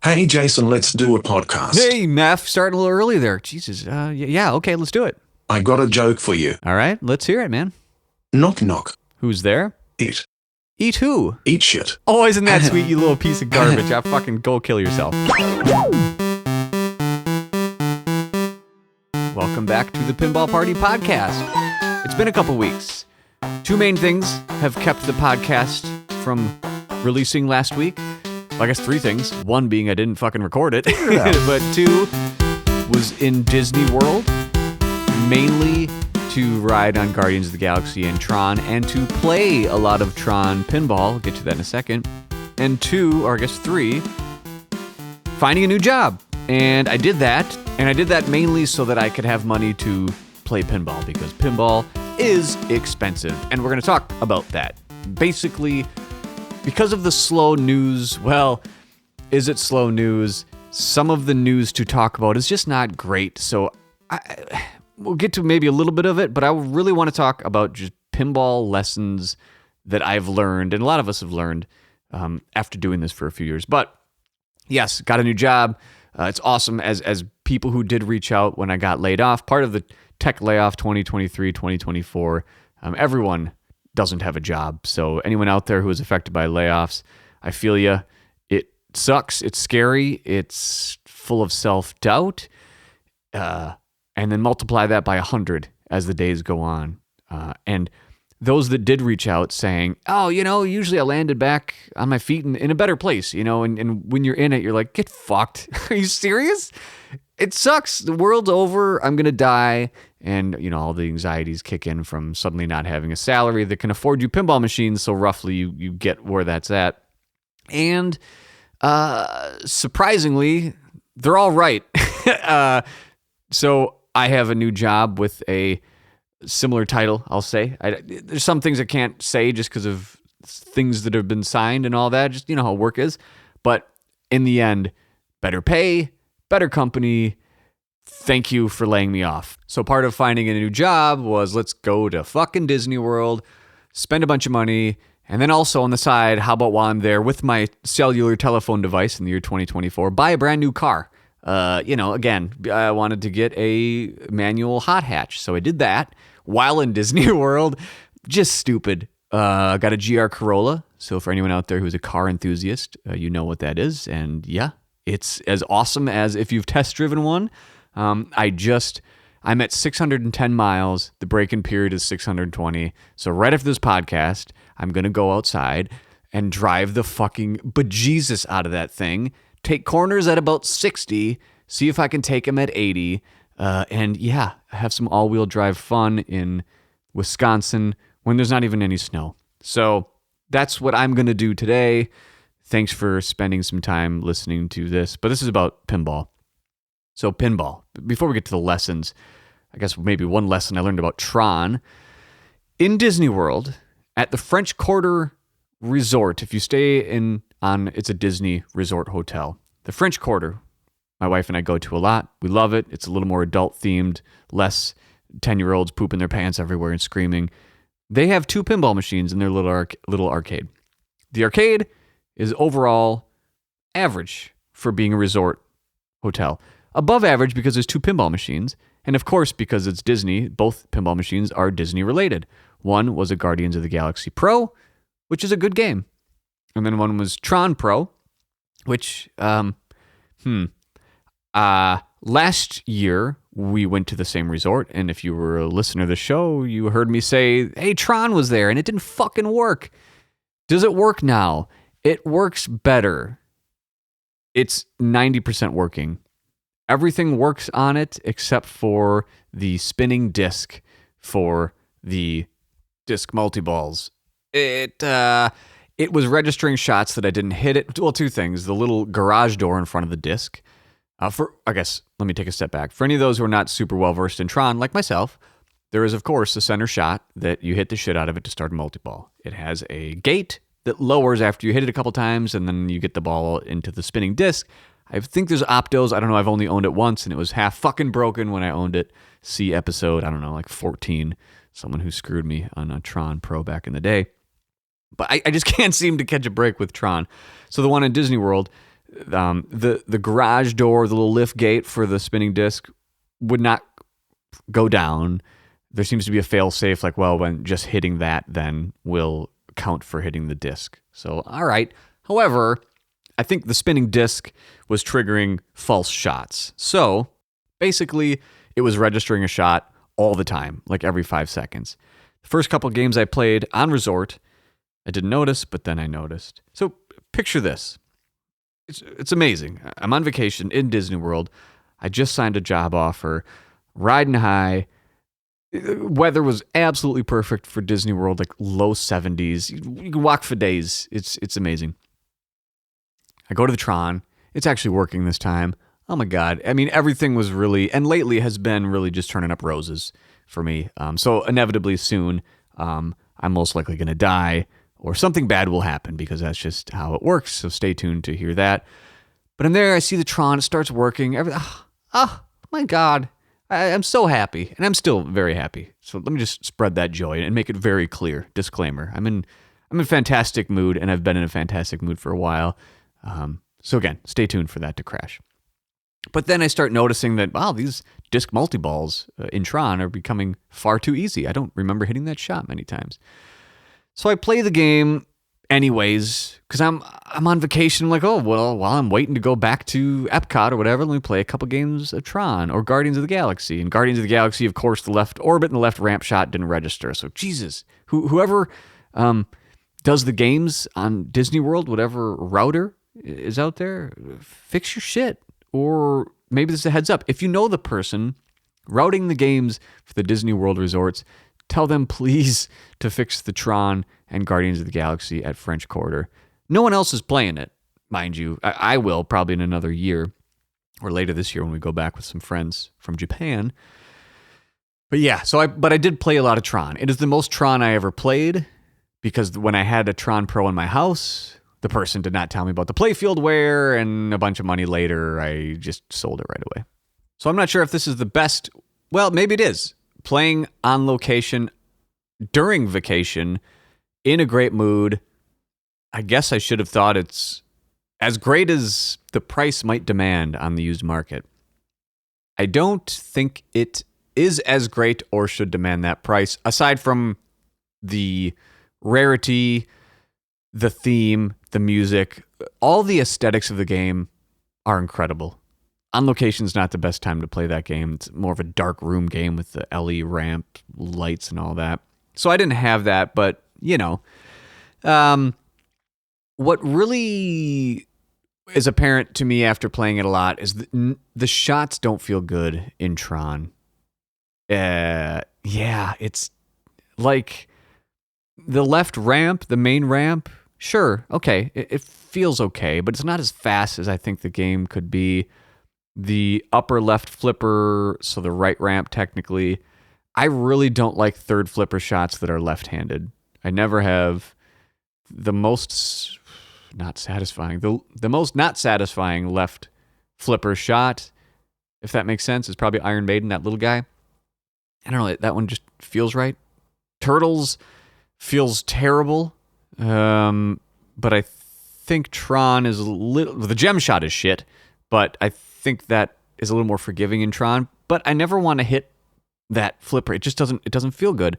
Hey, Jason, let's do a podcast. Hey, Meff, starting a little early there. Jesus. Yeah, okay, let's do it. I got a joke for you. All right, let's hear it, man. Knock, knock. Who's there? Eat. Eat who? Eat shit. Oh, isn't that sweet, you little piece of garbage? I fucking go kill yourself. Welcome back to the Pinball Party Podcast. It's been a couple weeks. Two main things have kept the podcast from releasing last week. Well, I guess three things. One being I didn't fucking record it. But two was in Disney World, mainly to ride on Guardians of the Galaxy and Tron, and to play a lot of Tron Pinball. I'll get to that in a second. And two, or I guess three, finding a new job. And I did that. And I did that mainly so that I could have money to play pinball, because pinball is expensive. And we're going to talk about that. Basically, because of the slow news, well, is it slow news? Some of the news to talk about is just not great. So we'll get to maybe a little bit of it, but I really want to talk about just pinball lessons that I've learned, and a lot of us have learned after doing this for a few years. But yes, got a new job. It's awesome. As people who did reach out when I got laid off, part of the tech layoff 2023, 2024, everyone doesn't have a job. So anyone out there who is affected by layoffs, I feel you. It sucks. It's scary. It's full of self-doubt. And then multiply that by 100 as the days go on. And those that did reach out saying, oh, usually I landed back on my feet in a better place, and when you're in it, you're like, get fucked. Are you serious? It sucks. The world's over. I'm going to die. And, all the anxieties kick in from suddenly not having a salary that can afford you pinball machines. So roughly you get where that's at. And surprisingly, they're all right. So I have a new job with a similar title, I'll say. There's some things I can't say just because of things that have been signed and all that. Just, how work is. But in the end, better pay, better company. Thank you for laying me off. So part of finding a new job was, let's go to fucking Disney World, spend a bunch of money, and then also on the side, how about while I'm there with my cellular telephone device in the year 2024, buy a brand new car. Again, I wanted to get a manual hot hatch. So I did that while in Disney World. Just stupid. Got a GR Corolla. So for anyone out there who's a car enthusiast, you know what that is. And yeah, it's as awesome as if you've test driven one. I'm at 610 miles. The break-in period is 620. So right after this podcast, I'm going to go outside and drive the fucking bejesus out of that thing. Take corners at about 60, see if I can take them at 80, and yeah, have some all-wheel drive fun in Wisconsin when there's not even any snow. So that's what I'm going to do today. Thanks for spending some time listening to this, but this is about pinball. So pinball, before we get to the lessons, I guess maybe one lesson I learned about Tron. In Disney World, at the French Quarter Resort, if you stay it's a Disney resort hotel. The French Quarter, my wife and I go to a lot. We love it. It's a little more adult themed, less 10-year-olds pooping their pants everywhere and screaming. They have two pinball machines in their little arcade. The arcade is overall average for being a resort hotel. Above average because there's two pinball machines. And of course, because it's Disney, both pinball machines are Disney related. One was a Guardians of the Galaxy Pro, which is a good game. And then one was Tron Pro, which, last year we went to the same resort. And if you were a listener to the show, you heard me say, hey, Tron was there and it didn't fucking work. Does it work now? It works better. It's 90% working. Everything works on it except for the spinning disc for the disc multi-balls. It was registering shots that I didn't hit it. Well, two things. The little garage door in front of the disc. Let me take a step back. For any of those who are not super well-versed in Tron, like myself, there is, of course, a center shot that you hit the shit out of it to start a multi-ball. It has a gate that lowers after you hit it a couple times, and then you get the ball into the spinning disc. I think there's optos. I don't know. I've only owned it once, and it was half fucking broken when I owned it. See episode, 14. Someone who screwed me on a Tron Pro back in the day. But I just can't seem to catch a break with Tron. So the one in Disney World, The garage door, the little lift gate for the spinning disc would not go down. There seems to be a fail safe, like, well, when just hitting that then will count for hitting the disc. So, all right. However, I think the spinning disc was triggering false shots. So basically, it was registering a shot all the time, like every 5 seconds. The first couple games I played on Resort, I didn't notice, but then I noticed. So picture this. It's amazing. I'm on vacation in Disney World. I just signed a job offer, riding high. Weather was absolutely perfect for Disney World, like low 70s. You can walk for days. It's amazing. I go to the Tron. It's actually working this time. Oh my God. I mean, everything was really, and lately has been really just turning up roses for me. So inevitably soon, I'm most likely going to die or something bad will happen because that's just how it works. So stay tuned to hear that. But I'm there. I see the Tron. It starts working. Oh my God. I'm so happy, and I'm still very happy. So let me just spread that joy and make it very clear. Disclaimer: I'm in fantastic mood, and I've been in a fantastic mood for a while. So again, stay tuned for that to crash. But then I start noticing that, wow, these disc multi-balls in Tron are becoming far too easy. I don't remember hitting that shot many times. So I play the game anyways, because I'm on vacation. I'm like, oh, well, while I'm waiting to go back to Epcot or whatever, let me play a couple games of Tron or Guardians of the Galaxy. And Guardians of the Galaxy, of course, the left orbit and the left ramp shot didn't register. So Jesus, whoever does the games on Disney World, whatever router is out there, fix your shit. Or maybe this is a heads up. If you know the person routing the games for the Disney World resorts, tell them please to fix the Tron and Guardians of the Galaxy at French Quarter. No one else is playing it, mind you. I will probably in another year or later this year when we go back with some friends from Japan. But yeah, but I did play a lot of Tron. It is the most Tron I ever played because when I had a Tron Pro in my house, the person did not tell me about the playfield wear, and a bunch of money later, I just sold it right away. So I'm not sure if this is the best. Well, maybe it is. Playing on location during vacation in a great mood. I guess I should have thought it's as great as the price might demand on the used market. I don't think it is as great or should demand that price, aside from the rarity, the theme, the music, all the aesthetics of the game are incredible. On location is not the best time to play that game. It's more of a dark room game with the LE ramp, lights, and all that. So I didn't have that, but, you know. What really is apparent to me after playing it a lot is the shots don't feel good in Tron. Yeah, it's like the left ramp, the main ramp, sure, okay, it feels okay, but it's not as fast as I think the game could be. The upper left flipper, so the right ramp technically, I really don't like third flipper shots that are left-handed. I never have. The most not satisfying, the most not satisfying left flipper shot, if that makes sense, is probably Iron Maiden, that little guy. I don't know, that one just feels right. Turtles feels terrible, but I think Tron is a little. The gem shot is shit, but I think that is a little more forgiving in Tron. But I never want to hit that flipper. It just doesn't feel good.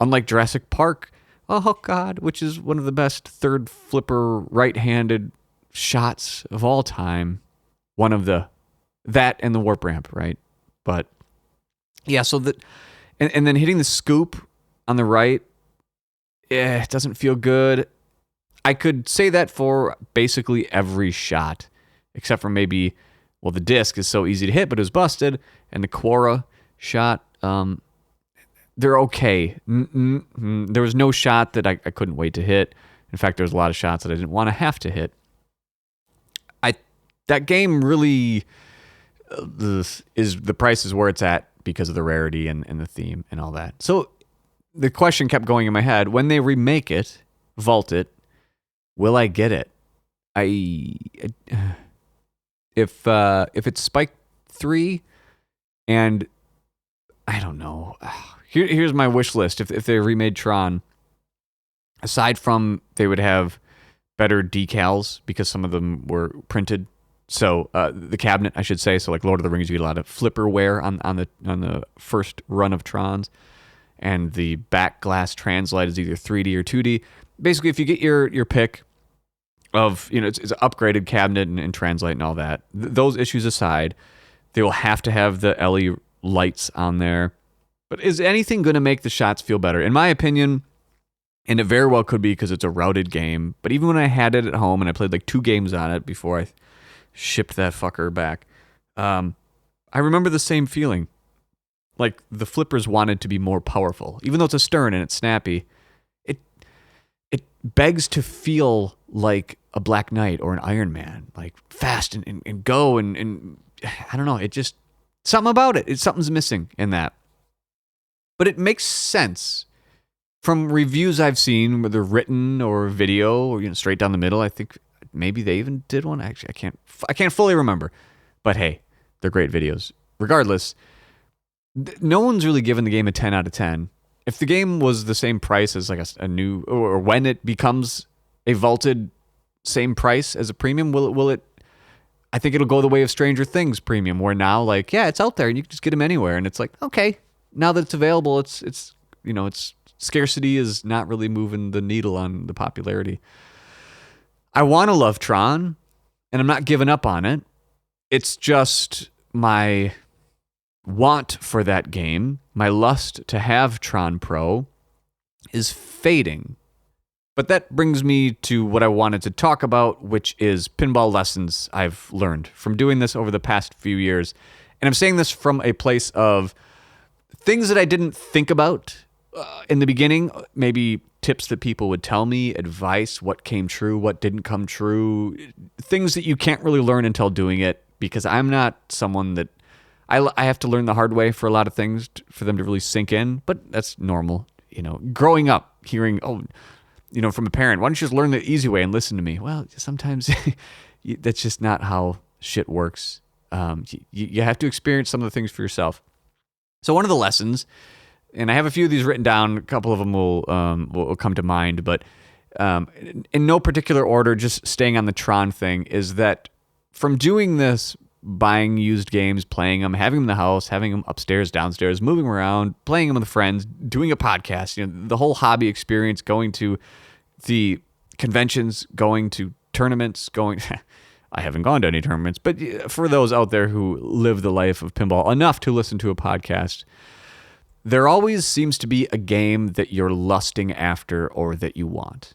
Unlike Jurassic Park, oh God, which is one of the best third flipper right-handed shots of all time. One of that and the warp ramp, right? But yeah, so that and then hitting the scoop on the right, it doesn't feel good. I could say that for basically every shot, except for maybe, well, the disc is so easy to hit, but it was busted, and the Quora shot, they're okay. There was no shot that I couldn't wait to hit. In fact, there was a lot of shots that I didn't want to have to hit. That game really is the price is where it's at because of the rarity and the theme and all that. So the question kept going in my head: when they remake it, vault it, will I get it? If it's Spike 3, and I don't know. Here's my wish list. If they remade Tron, aside from they would have better decals because some of them were printed. So the cabinet, I should say. So like Lord of the Rings, you get a lot of flipper wear on the first run of Trons, and the back glass translite is either 3D or 2D. Basically, if you get your pick of, it's an upgraded cabinet and translite and all that, those issues aside, they will have to have the LED lights on there. But is anything going to make the shots feel better? In my opinion, and it very well could be because it's a routed game, but even when I had it at home and I played like 2 games on it before I shipped that fucker back, I remember the same feeling. Like the flippers wanted to be more powerful. Even though it's a Stern and it's snappy, it begs to feel like a Black Knight or an Iron Man, like fast and go and I don't know, it just, something about it. Something's missing in that. But it makes sense from reviews I've seen, whether written or video or straight down the middle. I think maybe they even did one. Actually, I can't fully remember. But hey, they're great videos. Regardless, no one's really given the game a 10 out of 10. If the game was the same price as like a new, or when it becomes a vaulted same price as a premium, will it? I think it'll go the way of Stranger Things premium, where now like, yeah, it's out there and you can just get them anywhere, and it's like, okay, now that it's available, it's scarcity is not really moving the needle on the popularity. I want to love Tron, and I'm not giving up on it. It's just my want for that game, my lust to have Tron Pro, is fading. But that brings me to what I wanted to talk about, which is pinball lessons I've learned from doing this over the past few years. And I'm saying this from a place of things that I didn't think about in the beginning, maybe tips that people would tell me, advice, what came true, what didn't come true, things that you can't really learn until doing it, because I'm not someone that I have to learn the hard way for a lot of things for them to really sink in, but that's normal. Growing up, hearing, from a parent, why don't you just learn the easy way and listen to me? Well, sometimes that's just not how shit works. You have to experience some of the things for yourself. So one of the lessons, and I have a few of these written down, a couple of them will come to mind, but in no particular order, just staying on the Tron thing, is that from doing this, buying used games, playing them, having them in the house, having them upstairs, downstairs, moving around, playing them with friends, doing a podcast, the whole hobby experience, going to the conventions, going to tournaments, I haven't gone to any tournaments, but for those out there who live the life of pinball enough to listen to a podcast, there always seems to be a game that you're lusting after or that you want.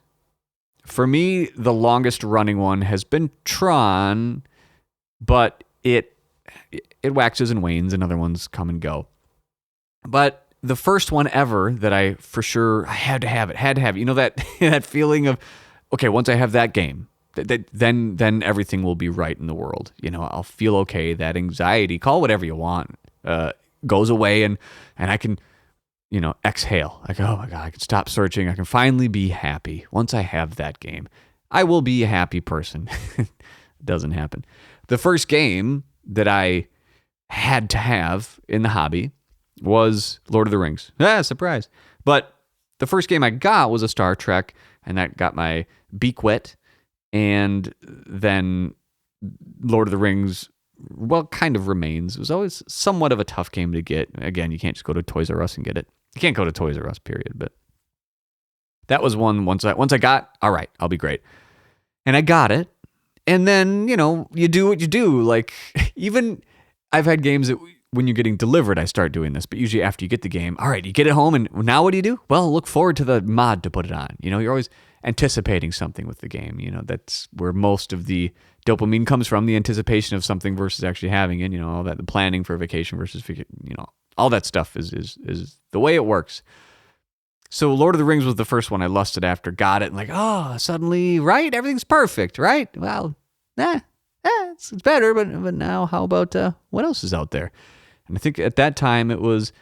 For me, the longest running one has been Tron, but it waxes and wanes, and other ones come and go. But the first one ever that I had to have it. That feeling of, okay, once I have that game, then everything will be right in the world. I'll feel okay. That anxiety, call whatever you want, goes away, and I can, exhale. Like, oh my God, I can stop searching. I can finally be happy. Once I have that game, I will be a happy person. It doesn't happen. The first game that I had to have in the hobby was Lord of the Rings. Surprise. But the first game I got was a Star Trek, and that got my beak wet. And then Lord of the Rings, kind of remains. It was always somewhat of a tough game to get. Again, you can't just go to Toys R Us and get it. You can't go to Toys R Us, period. But that was one once I got, all right, I'll be great. And I got it. And then, you do what you do. Like, even I've had games that when you're getting delivered, I start doing this. But usually after you get the game, all right, you get it home, and now what do? Well, look forward to the mod to put it on. You're always anticipating something with the game. That's where most of the dopamine comes from, the anticipation of something versus actually having it. All that, the planning for a vacation versus, all that stuff is the way it works. So Lord of the Rings was the first one I lusted after, got it, and like, suddenly, right? Everything's perfect, right? Well, it's better, but now how about what else is out there? And I think at that time it was,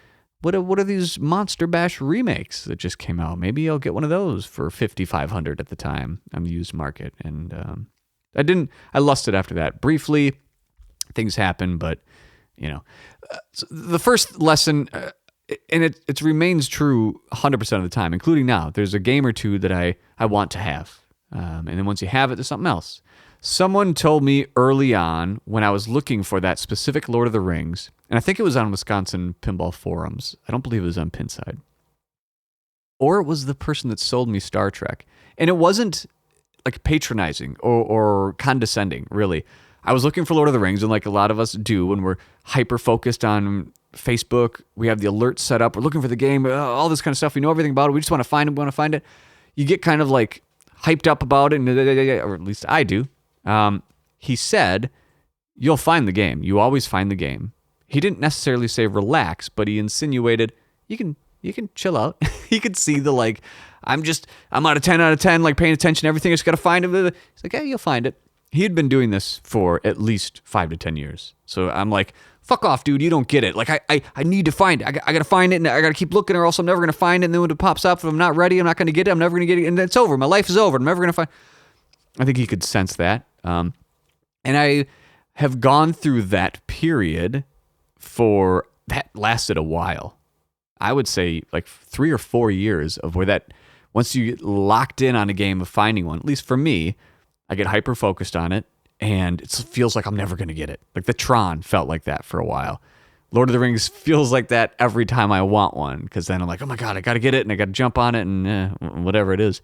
what are these Monster Bash remakes that just came out? Maybe I'll get one of those for $5,500 at the time on the used market. And I lusted after that. Briefly, things happen, but, so the first lesson, and it remains true 100% of the time, including now. There's a game or two that I want to have. And then once you have it, there's something else. Someone told me early on when I was looking for that specific Lord of the Rings, and I think it was on Wisconsin pinball forums. I don't believe it was on Pinside. Or it was the person that sold me Star Trek. And it wasn't like patronizing or condescending, really. I was looking for Lord of the Rings, and like a lot of us do when we're hyper-focused on Facebook, we have the alerts set up, we're looking for the game, all this kind of stuff. We know everything about it. We just want to find it. We want to find it. You get kind of like hyped up about it, or at least I do. He said, you'll find the game. You always find the game. He didn't necessarily say relax, but he insinuated you can chill out. He could see the like, I'm out of 10, like paying attention to everything. I just got to find it. He's like, yeah, you'll find it. He had been doing this for at least 5 to 10 years. So I'm like, fuck off, dude. You don't get it. Like, I need to find it. I got to find it, and I got to keep looking, or else I'm never going to find it. And then when it pops up, if I'm not ready, I'm not going to get it. I'm never going to get it. And it's over. My life is over. I'm never going to find. I think he could sense that. And I have gone through that period that lasted a while. I would say like 3 or 4 years of where that, once you get locked in on a game of finding one, at least for me, I get hyper-focused on it, and it feels like I'm never going to get it. Like the Tron felt like that for a while. Lord of the Rings feels like that every time I want one, because then I'm like, oh my God, I got to get it, and I got to jump on it, and whatever it is.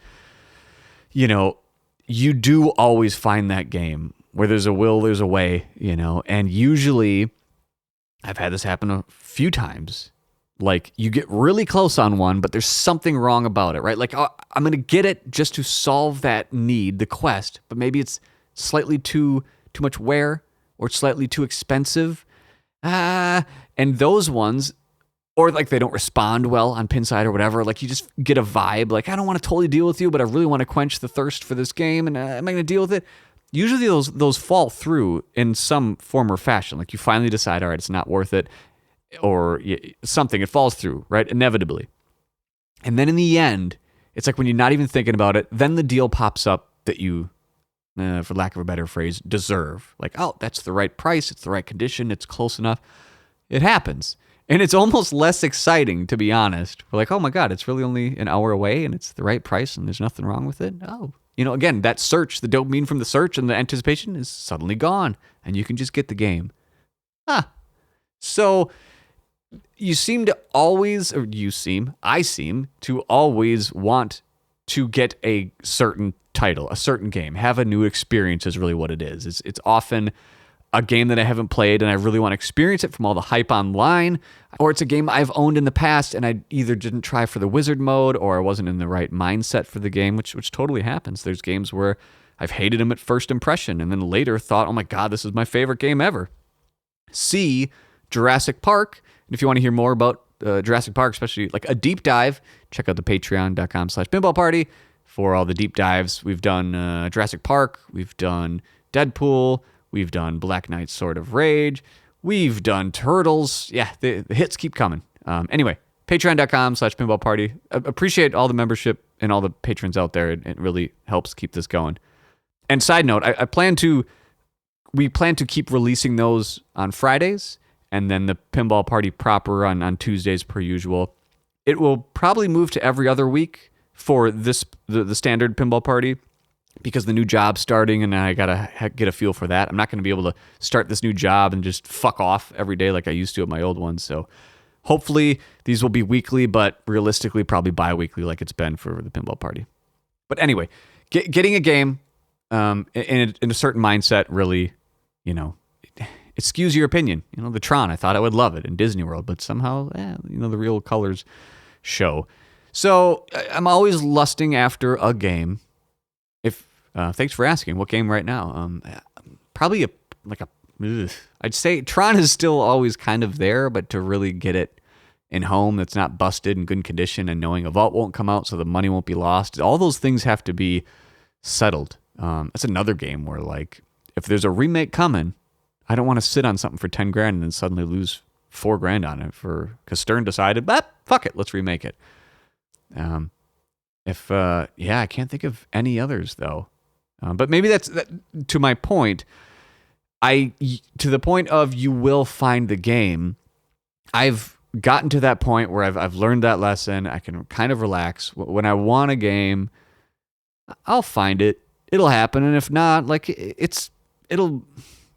You know, you do always find that game where there's a will, there's a way, and usually I've had this happen a few times. Like, you get really close on one, but there's something wrong about it, right? Like, oh, I'm going to get it just to solve that need, the quest, but maybe it's slightly too much wear or slightly too expensive. And those ones, or like they don't respond well on Pinside or whatever, like you just get a vibe, like, I don't want to totally deal with you, but I really want to quench the thirst for this game, and am I going to deal with it? Usually those fall through in some form or fashion. Like, you finally decide, all right, it's not worth it, or something, it falls through, right? Inevitably. And then in the end, it's like when you're not even thinking about it, then the deal pops up that you, for lack of a better phrase, deserve. Like, oh, that's the right price, it's the right condition, it's close enough. It happens. And it's almost less exciting, to be honest. We're like, oh my God, it's really only an hour away, and it's the right price, and there's nothing wrong with it. Oh, again, that search, the dopamine from the search and the anticipation is suddenly gone, and you can just get the game. So I seem to always want to get a certain title, a certain game, have a new experience is really what it is. It's often a game that I haven't played and I really want to experience it from all the hype online, or it's a game I've owned in the past and I either didn't try for the wizard mode or I wasn't in the right mindset for the game, which totally happens. There's games where I've hated them at first impression and then later thought, oh my God, this is my favorite game ever. See Jurassic Park. And if you want to hear more about Jurassic Park, especially like a deep dive, check out the patreon.com/pinball party for all the deep dives. We've done Jurassic Park, we've done Deadpool, we've done Black Knight Sword of Rage, we've done Turtles. Yeah, the hits keep coming. Anyway, patreon.com/pinball party. Appreciate all the membership and all the patrons out there. It really helps keep this going. And side note, we plan to keep releasing those on Fridays, and then the Pinball Party proper on Tuesdays per usual. It will probably move to every other week for the standard Pinball Party because the new job's starting and I got to get a feel for that. I'm not going to be able to start this new job and just fuck off every day like I used to at my old one. So hopefully these will be weekly, but realistically probably bi-weekly like it's been for the Pinball Party. But anyway, getting a game in a certain mindset really, it skews your opinion. The Tron, I thought I would love it in Disney World, but somehow, the real colors show. So I'm always lusting after a game. Thanks for asking, what game right now? Probably I'd say Tron is still always kind of there, but to really get it in home that's not busted in good condition and knowing a vault won't come out so the money won't be lost, all those things have to be settled. That's another game where, like, if there's a remake coming, I don't want to sit on something for 10 grand and then suddenly lose $4,000 on it because Stern decided, fuck it, let's remake it. I can't think of any others though. But maybe that's to my point. To the point of you will find the game. I've gotten to that point where I've learned that lesson. I can kind of relax when I want a game. I'll find it. It'll happen. And if not, like it'll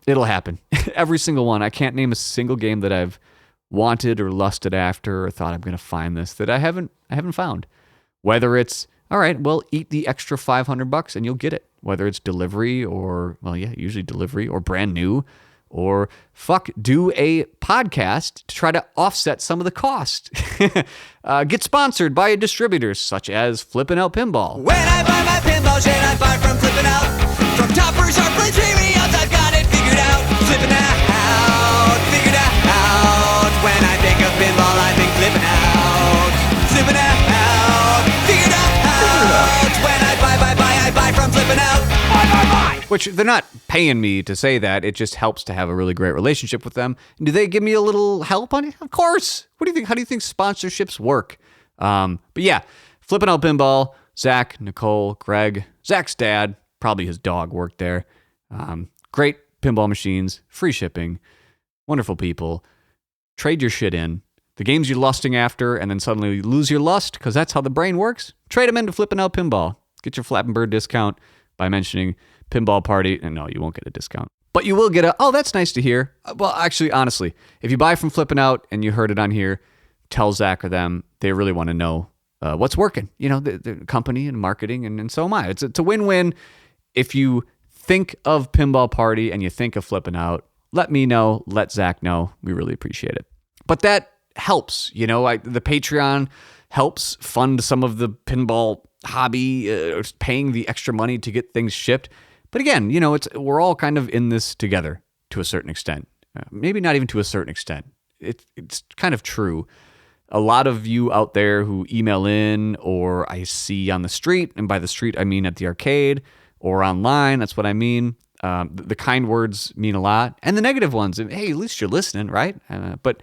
happen. Every single one. I can't name a single game that I've wanted or lusted after or thought I'm going to find this that I haven't found. Whether it's, all right, well, eat the extra $500 and you'll get it. Whether it's delivery or, well, yeah, usually delivery or brand new, or do a podcast to try to offset some of the cost. Get sponsored by a distributor such as Flippin' Out Pinball. When I buy my pinball shit, I buy from Flippin' Out. From toppers or play trivials, I've got it figured out. Flippin' out, figured out. When I think of pinball, I think Flippin' Out. Flippin' out, figured out. When I buy from Flippin' Out. Buy. Which they're not paying me to say that. It just helps to have a really great relationship with them. And do they give me a little help on it? Of course. What do you think? How do you think sponsorships work? But yeah, Flippin' Out Pinball, Zach, Nicole, Greg, Zach's dad, probably his dog worked there. Great pinball machines, free shipping, wonderful people. Trade your shit in. The games you're lusting after and then suddenly you lose your lust because that's how the brain works. Trade them into Flippin' Out Pinball. Get your Flappin' Bird discount by mentioning Pinball Party. And no, you won't get a discount. But you will get oh, that's nice to hear. Well, actually, honestly, if you buy from Flippin' Out and you heard it on here, tell Zach or them. They really want to know what's working. You know, the company and marketing, and so am I. It's a win-win. If you think of Pinball Party and you think of Flippin' Out, let me know. Let Zach know. We really appreciate it. But that helps. You know, the Patreon helps fund some of the pinball hobby, paying the extra money to get things shipped. But again, you know, we're all kind of in this together to a certain extent. Maybe not even to a certain extent. It's kind of true. A lot of you out there who email in or I see on the street, and by the street I mean at the arcade or online, that's what I mean. The kind words mean a lot. And the negative ones, hey, at least you're listening, right? But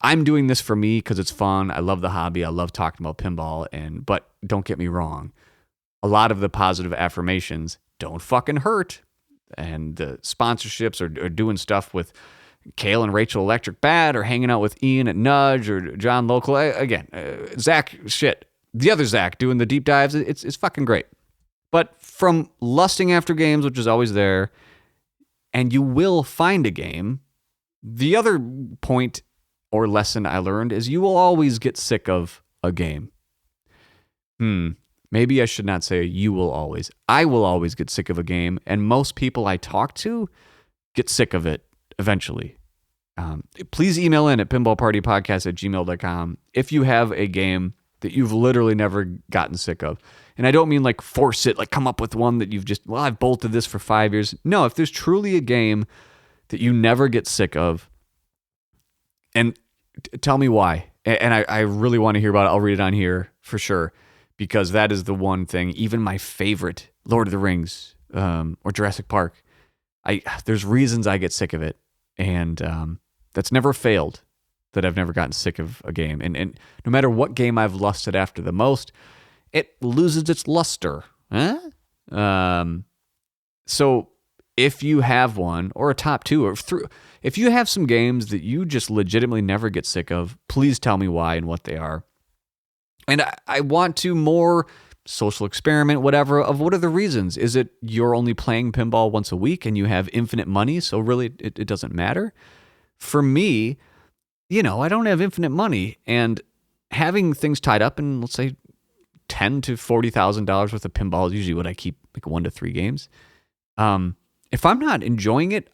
I'm doing this for me because it's fun. I love the hobby. I love talking about pinball. But don't get me wrong. A lot of the positive affirmations don't fucking hurt. And the sponsorships are doing stuff with Kale and Rachel Electric Bat or hanging out with Ian at Nudge or John Local. Again, Zach, shit. The other Zach doing the deep dives. It's fucking great. But from lusting after games, which is always there, and you will find a game, the other point or lesson I learned is you will always get sick of a game. Maybe I should not say you will always. I will always get sick of a game, and most people I talk to get sick of it eventually. Please email in at pinballpartypodcast@gmail.com if you have a game that you've literally never gotten sick of. And I don't mean like force it, like come up with one that you've just, well, I've bolted this for 5 years. No, if there's truly a game that you never get sick of, and tell me why. And I really want to hear about it. I'll read it on here for sure, because that is the one thing, even my favorite, Lord of the Rings or Jurassic Park, there's reasons I get sick of it. And that's never failed, that I've never gotten sick of a game. And no matter what game I've lusted after the most, it loses its luster. So if you have one, or a top two, or three, if you have some games that you just legitimately never get sick of, please tell me why and what they are. And I want to more social experiment, whatever, of what are the reasons? Is it you're only playing pinball once a week and you have infinite money, so really it doesn't matter? For me, you know, I don't have infinite money, and having things tied up in, let's say, $10,000 to $40,000 worth of pinball is usually what I keep, like 1 to 3 games. If I'm not enjoying it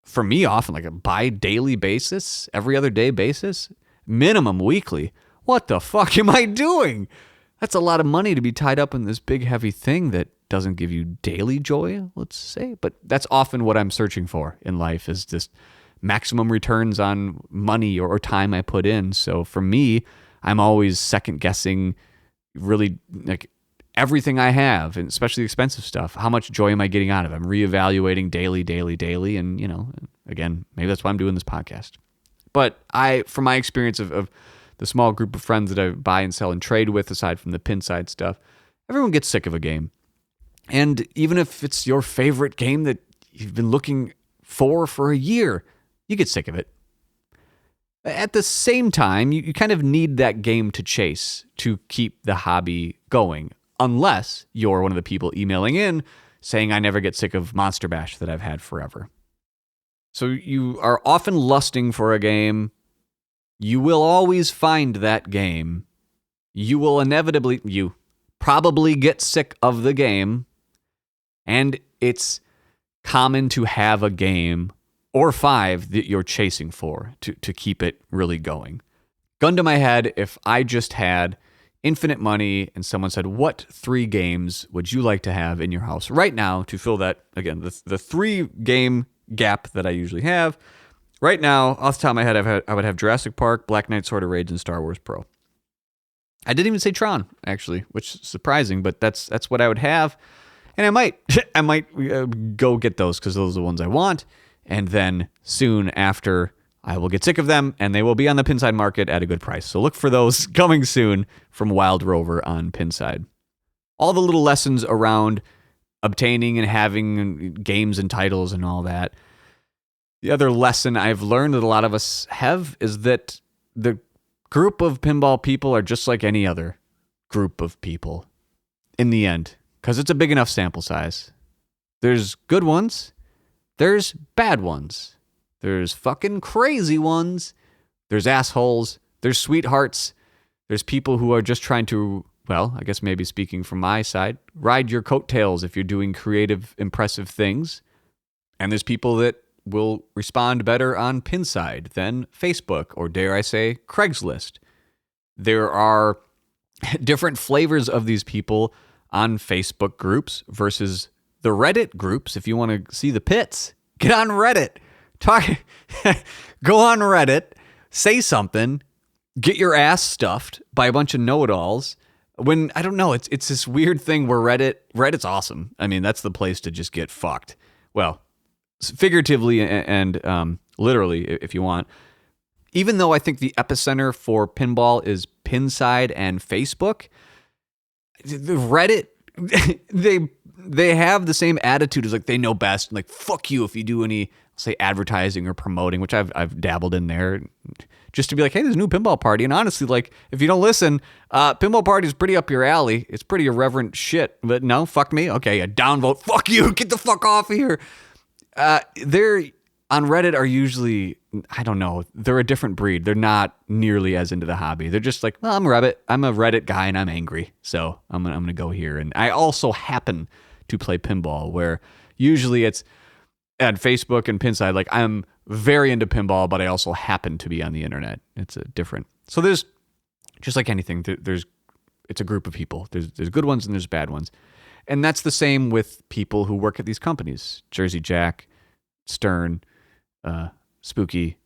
for me, often like a bi-daily basis, every other day basis, minimum weekly, what the fuck am I doing? That's a lot of money to be tied up in this big heavy thing that doesn't give you daily joy, let's say. But that's often what I'm searching for in life, is just maximum returns on money or time I put in. So for me, I'm always second guessing really like everything I have, and especially expensive stuff. How much joy am I getting out of it? I'm reevaluating daily. And, you know, again, maybe that's why I'm doing this podcast. But from my experience of the small group of friends that I buy and sell and trade with, aside from the pin side stuff, everyone gets sick of a game. And even if it's your favorite game that you've been looking for a year, you get sick of it. At the same time, you kind of need that game to chase to keep the hobby going. unless you're one of the people emailing in saying, I never get sick of Monster Bash that I've had forever. So you are often lusting for a game. You will always find that game. You probably get sick of the game. And it's common to have a game or 5 that you're chasing for to keep it really going. Gun to my head, if I just had infinite money and someone said, what 3 games would you like to have in your house right now to fill that, again, the 3 game gap that I usually have. Right now, off the top of my head, I would have Jurassic Park, Black Knight Sword of Rage, and Star Wars Pro. I didn't even say Tron, actually, which is surprising, but that's what I would have. And I might go get those because those are the ones I want. And then soon after, I will get sick of them, and they will be on the Pinside market at a good price. So look for those coming soon from Wild Rover on Pinside. All the little lessons around obtaining and having games and titles and all that. The other lesson I've learned that a lot of us have is that the group of pinball people are just like any other group of people in the end, because it's a big enough sample size. There's good ones. There's bad ones. There's fucking crazy ones. There's assholes. There's sweethearts. There's people who are just trying to, well, I guess maybe speaking from my side, ride your coattails if you're doing creative, impressive things. And there's people that will respond better on Pinside than Facebook, or dare I say, Craigslist. There are different flavors of these people on Facebook groups versus the Reddit groups. If you want to see the pits, get on Reddit. Go on Reddit, say something, get your ass stuffed by a bunch of know-it-alls. When, I don't know, it's this weird thing where Reddit's awesome. I mean, that's the place to just get fucked. Well, figuratively and literally, if you want. Even though I think the epicenter for pinball is Pinside and Facebook, the Reddit, they have the same attitude as like they know best. Like, fuck you if you do any, say, advertising or promoting, which I've dabbled in there, just to be like, hey, there's a new pinball party. And honestly, like, if you don't listen, pinball party is pretty up your alley. It's pretty irreverent shit. But no, fuck me. Okay, a downvote. Fuck you. Get the fuck off of here. They're on Reddit are usually, I don't know, they're a different breed. They're not nearly as into the hobby. They're just like, well, I'm a Reddit guy and I'm angry, so I'm gonna go here. And I also happen to play pinball, where usually it's at Facebook and Pinside. Like, I'm very into pinball, but I also happen to be on the internet. It's a different. So there's, just like anything, it's a group of people. There's good ones and there's bad ones. And that's the same with people who work at these companies. Jersey Jack, Stern, Spooky,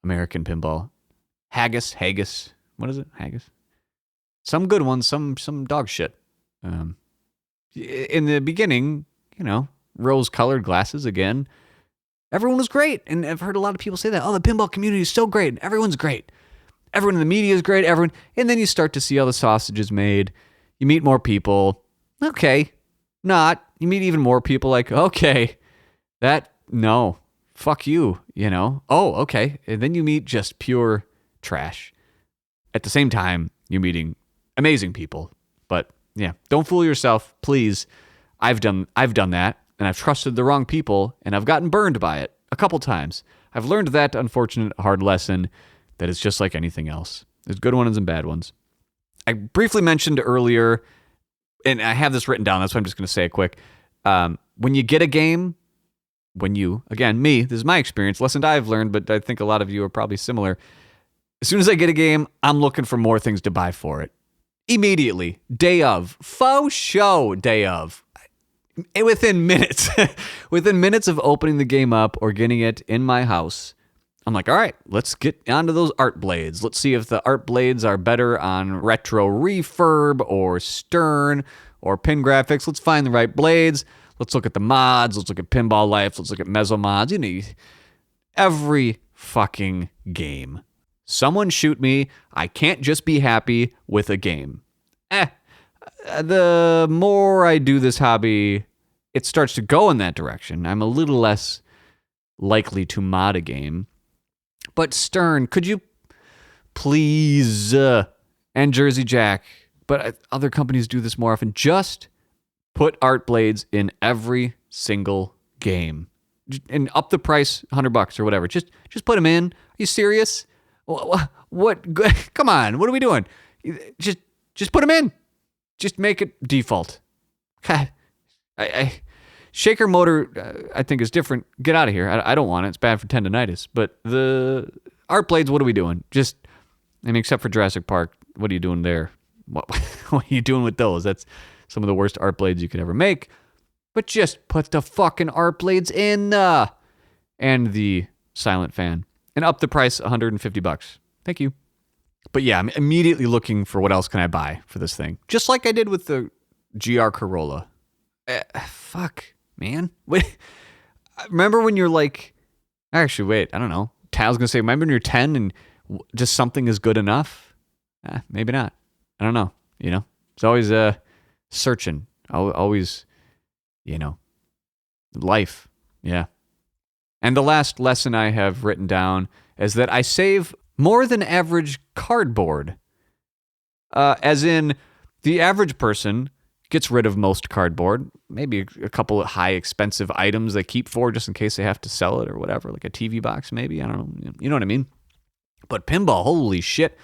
American Pinball, Haggis. What is it? Haggis? Some good ones, some dog shit. In the beginning, rose-colored glasses again. Everyone was great. And I've heard a lot of people say that. Oh, the pinball community is so great. Everyone's great. Everyone in the media is great. Everyone. And then you start to see all the sausages made. You meet more people. Okay. Not. You meet even more people like, okay, no, fuck you, Oh, okay. And then you meet just pure trash. At the same time, you're meeting amazing people. But yeah, don't fool yourself, please. I've done that, and I've trusted the wrong people, and I've gotten burned by it a couple times. I've learned that unfortunate hard lesson that it's just like anything else. There's good ones and bad ones. I briefly mentioned earlier, and I have this written down, that's why I'm just going to say it quick. When you get a game, me, this is my experience, lesson I've learned, but I think a lot of you are probably similar. As soon as I get a game, I'm looking for more things to buy for it. Immediately, day of, faux show day of. Within minutes of opening the game up or getting it in my house, I'm like, all right, let's get onto those art blades. Let's see if the art blades are better on Retro Refurb or Stern or Pin Graphics. Let's find the right blades. Let's look at the mods. Let's look at Pinball Life. Let's look at Mezzo mods. Every fucking game. Someone shoot me. I can't just be happy with a game. The more I do this hobby, it starts to go in that direction. I'm a little less likely to mod a game. But Stern, could you please, and Jersey Jack, but other companies do this more often. Just put art blades in every single game and up the price $100 or whatever. Just put them in. Are you serious? What? Come on. What are we doing? Just put them in. Just make it default. God, shaker motor, I think, is different. Get out of here. I don't want it. It's bad for tendonitis. But the art blades, what are we doing? Except for Jurassic Park, what are you doing there? What are you doing with those? That's some of the worst art blades you could ever make. But just put the fucking art blades in. And the silent fan. And up the price, $150. Thank you. But yeah, I'm immediately looking for what else can I buy for this thing. Just like I did with the GR Corolla. Fuck, man. Wait, remember when you're like... Actually, wait, I don't know. I was going to say, remember when you're 10 and just something is good enough? Maybe not. I don't know. It's always searching. Always, life. Yeah. And the last lesson I have written down is that I save more than average cardboard. As in, the average person gets rid of most cardboard. Maybe a couple of high expensive items they keep for just in case they have to sell it or whatever, like a TV box maybe. I don't know. You know what I mean? But pinball, holy shit.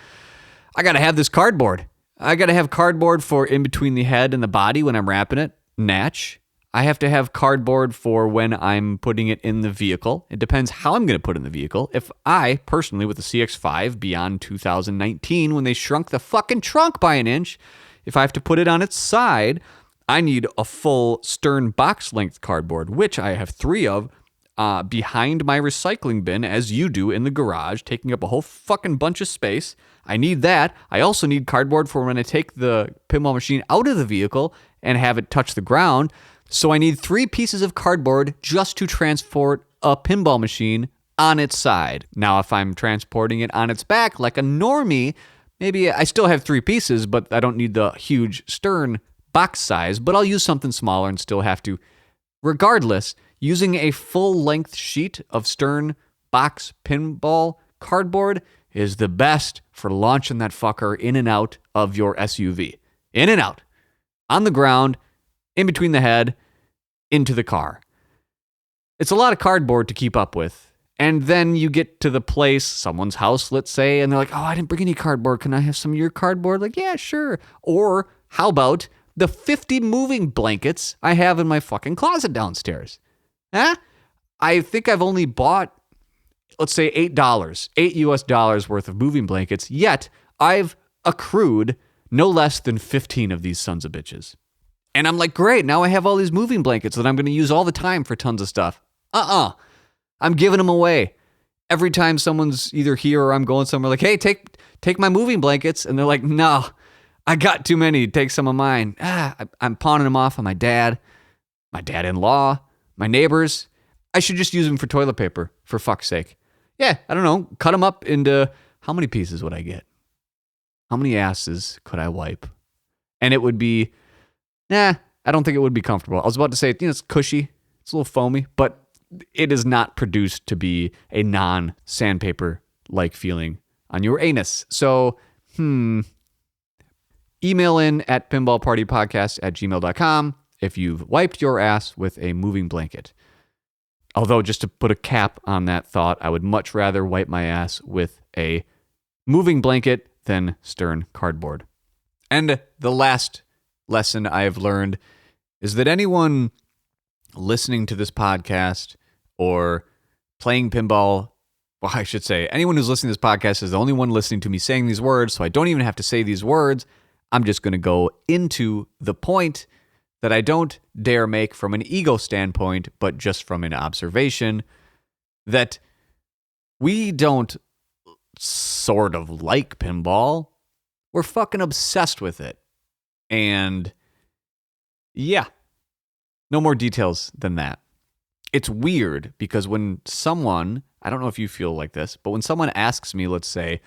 I got to have this cardboard. I got to have cardboard for in between the head and the body when I'm wrapping it. Natch. I have to have cardboard for when I'm putting it in the vehicle. It depends how I'm going to put it in the vehicle. If I, personally, with the CX-5 beyond 2019, when they shrunk the fucking trunk by an inch, if I have to put it on its side, I need a full stern box length cardboard, which I have 3 of behind my recycling bin, as you do in the garage, taking up a whole fucking bunch of space. I need that. I also need cardboard for when I take the pinball machine out of the vehicle and have it touch the ground. So I need 3 pieces of cardboard just to transport a pinball machine on its side. Now, if I'm transporting it on its back like a normie, maybe I still have 3 pieces, but I don't need the huge stern box size, but I'll use something smaller and still have to. Regardless, using a full-length sheet of stern box pinball cardboard is the best for launching that fucker in and out of your SUV. In and out. On the ground, in between the head, into the car. It's a lot of cardboard to keep up with. And then you get to the place, someone's house, let's say, and they're like, oh, I didn't bring any cardboard. Can I have some of your cardboard? Like, yeah, sure. Or how about the 50 moving blankets I have in my fucking closet downstairs? I think I've only bought, let's say, $8 US worth of moving blankets, yet I've accrued no less than 15 of these sons of bitches. And I'm like, great, now I have all these moving blankets that I'm going to use all the time for tons of stuff. I'm giving them away. Every time someone's either here or I'm going somewhere, like, hey, take my moving blankets. And they're like, no, I got too many. Take some of mine. I'm pawning them off on my dad-in-law, my neighbors. I should just use them for toilet paper, for fuck's sake. Yeah, I don't know. Cut them up into, how many pieces would I get? How many asses could I wipe? And it would be, I don't think it would be comfortable. I was about to say, it's cushy. It's a little foamy, but it is not produced to be a non-sandpaper-like feeling on your anus. So, email in at pinballpartypodcast@gmail.com if you've wiped your ass with a moving blanket. Although, just to put a cap on that thought, I would much rather wipe my ass with a moving blanket than stern cardboard. And the last lesson I have learned is that anyone listening to this podcast or playing pinball, well, I should say, anyone who's listening to this podcast is the only one listening to me saying these words, so I don't even have to say these words. I'm just going to go into the point that I don't dare make from an ego standpoint, but just from an observation, that we don't sort of like pinball. We're fucking obsessed with it. And yeah, no more details than that. It's weird because when someone, I don't know if you feel like this, but when someone asks me, let's say,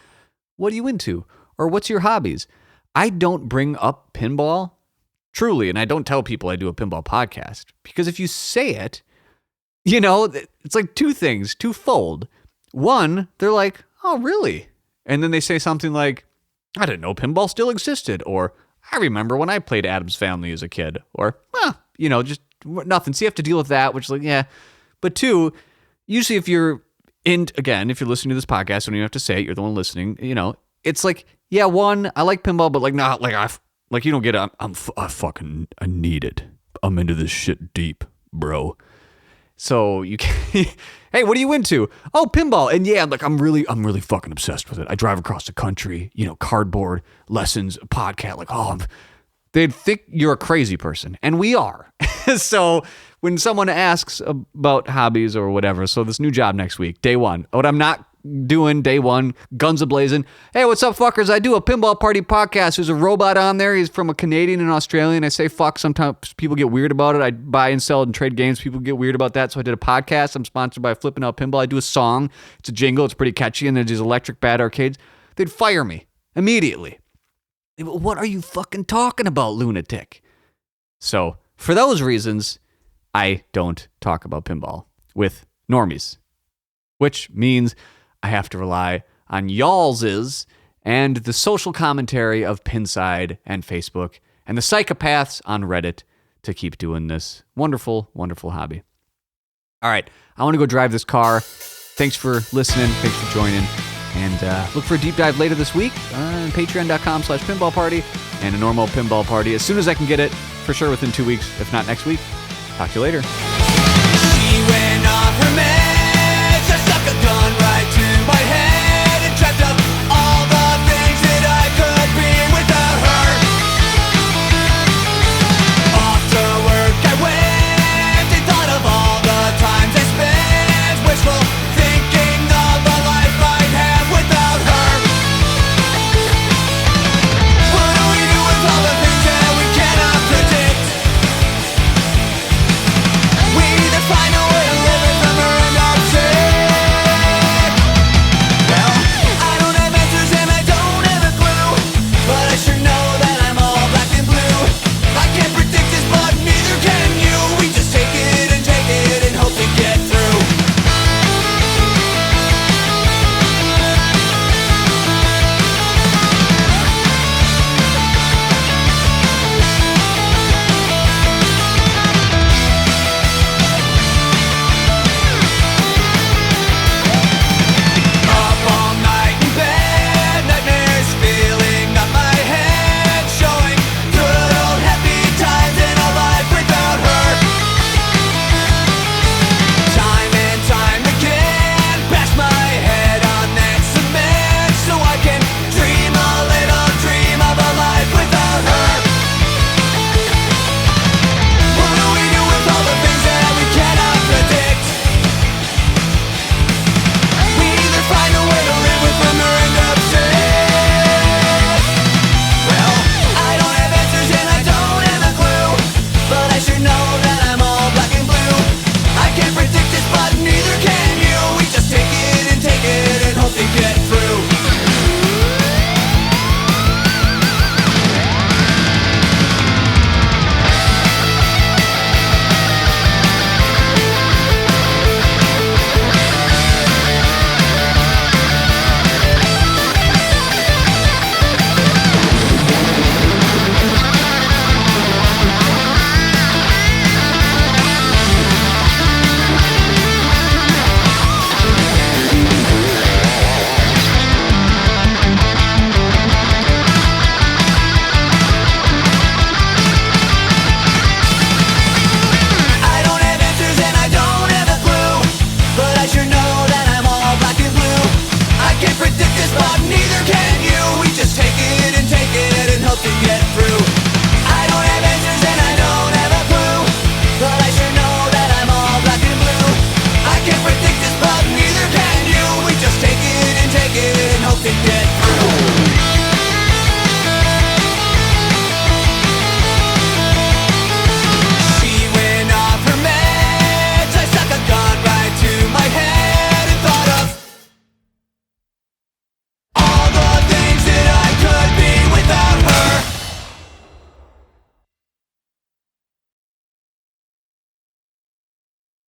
what are you into? Or what's your hobbies? I don't bring up pinball, truly, and I don't tell people I do a pinball podcast. Because if you say it, it's like two things, twofold. One, they're like, oh, really? And then they say something like, I didn't know pinball still existed. Or, I remember when I played Addams Family as a kid. Or, just nothing. So you have to deal with that, which is like, yeah. But two, usually if you're if you're listening to this podcast, when you have to say it, you're the one listening, it's like, yeah, one, I like pinball, but like, not like, you don't get it. I need it. I'm into this shit deep, bro. So you can, hey, what are you into? Oh, pinball. And yeah, like I'm really fucking obsessed with it. I drive across the country, cardboard lessons, podcast. Like, they'd think you're a crazy person, and we are. So when someone asks about hobbies or whatever, so this new job next week, day one, what I'm not doing day one, guns a-blazing. Hey, what's up, fuckers? I do a pinball party podcast. There's a robot on there. He's from a Canadian and Australian. I say fuck. Sometimes people get weird about it. I buy and sell and trade games. People get weird about that. So I did a podcast. I'm sponsored by Flippin' Out Pinball. I do a song. It's a jingle. It's pretty catchy. And there's these electric bad arcades. They'd fire me immediately. What are you fucking talking about, lunatic? So for those reasons, I don't talk about pinball with normies, which means I have to rely on y'all's and the social commentary of Pinside and Facebook and the psychopaths on Reddit to keep doing this wonderful, wonderful hobby. All right, I want to go drive this car. Thanks for listening. Thanks for joining. And look for a deep dive later this week on patreon.com/pinball party and a normal pinball party as soon as I can get it, for sure within 2 weeks, if not next week. Talk to you later.